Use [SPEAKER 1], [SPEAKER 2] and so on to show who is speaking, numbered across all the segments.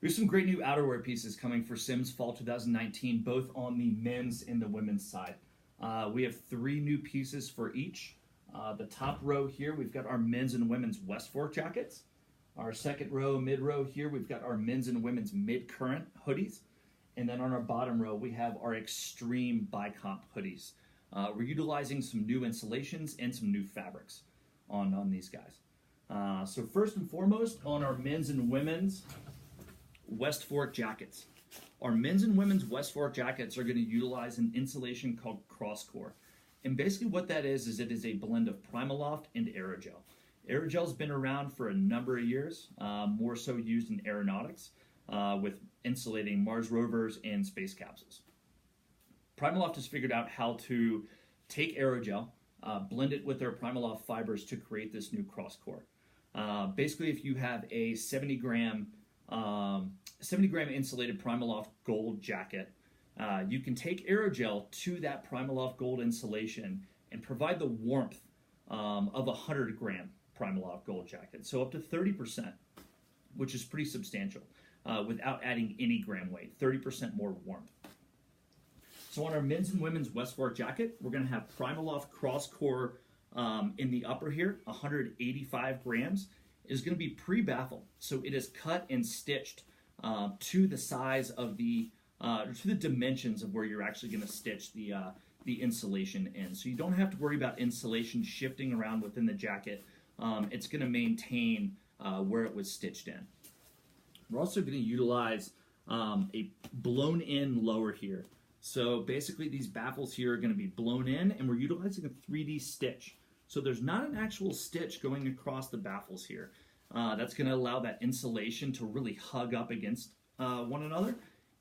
[SPEAKER 1] We have some great new outerwear pieces coming for Sims Fall 2019, both on the men's and the women's side. We have three new pieces for each. The top row here, we've got our men's and women's West Fork jackets. Our second row, mid row here, we've got our men's and women's mid-current hoodies. And then on our bottom row, we have our extreme bi-comp hoodies. We're utilizing some new insulations and some new fabrics on these guys. So first and foremost, on our men's and women's West Fork jackets. Our men's and women's West Fork jackets are going to utilize an insulation called Crosscore. And basically what that is it is a blend of Primaloft and aerogel. Aerogel's been around for a number of years, more so used in aeronautics, with insulating Mars rovers and space capsules. Primaloft has figured out how to take aerogel, blend it with their Primaloft fibers to create this new Crosscore. Basically, if you have a 70 gram insulated Primaloft gold jacket, you can take aerogel to that Primaloft gold insulation and provide the warmth of a 100 gram Primaloft gold jacket, so up to 30%, which is pretty substantial, without adding any gram weight, 30% more warmth. So on our men's and women's West Fork jacket, we're going to have Primaloft Crosscore in the upper here, 185 grams. It is going to be pre-baffled, so it is cut and stitched to the size of to the dimensions of where you're actually going to stitch the insulation in. So you don't have to worry about insulation shifting around within the jacket. It's going to maintain where it was stitched in. We're also going to utilize a blown-in lower here. So basically these baffles here are going to be blown in, and we're utilizing a 3D stitch. So there's not an actual stitch going across the baffles here. That's going to allow that insulation to really hug up against one another,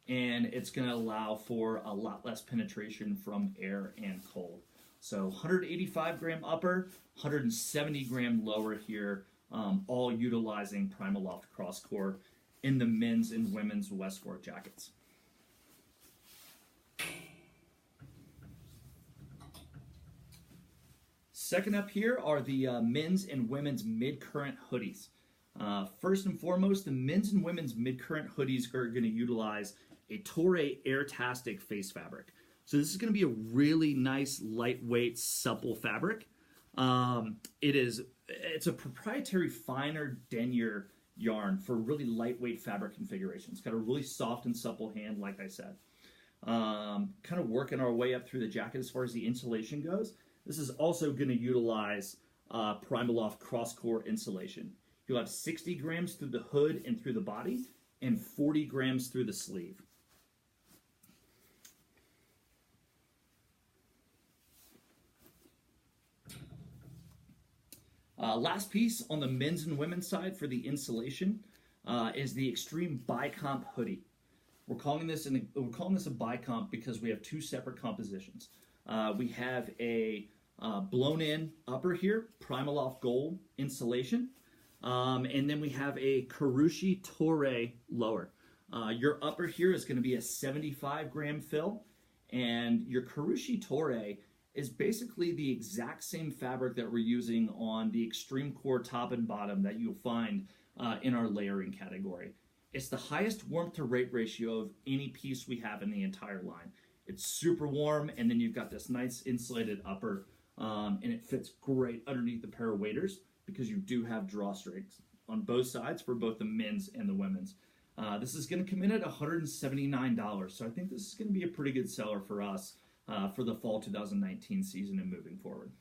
[SPEAKER 1] and it's going to allow for a lot less penetration from air and cold. So 185 gram upper, 170 gram lower here, all utilizing Primaloft Crosscore in the men's and women's West Fork jackets. Second up here are the men's and women's mid-current hoodies. First and foremost, the men's and women's mid-current hoodies are going to utilize a Toray Airtastic face fabric. So this is going to be a really nice, lightweight, supple fabric. It's a proprietary finer denier yarn for really lightweight fabric configuration. It's got a really soft and supple hand, like I said. Kind of working our way up through the jacket as far as the insulation goes. This is also going to utilize Primaloft Crosscore insulation. You'll have 60 grams through the hood and through the body, and 40 grams through the sleeve. Last piece on the men's and women's side for the insulation is the Extreme Bi-Comp hoodie. We're calling this a bi-comp because we have two separate compositions. We have a blown-in upper here, Primaloft Gold insulation, and then we have a Karushi Toray lower. Your upper here is going to be a 75 gram fill, and your Karushi Toray is basically the exact same fabric that we're using on the Extreme Core top and bottom that you'll find in our layering category. It's the highest warmth to rate ratio of any piece we have in the entire line. It's super warm, and then you've got this nice insulated upper, and it fits great underneath the pair of waders because you do have drawstrings on both sides for both the men's and the women's. This is going to come in at $179, so I think this is going to be a pretty good seller for us for the fall 2019 season and moving forward.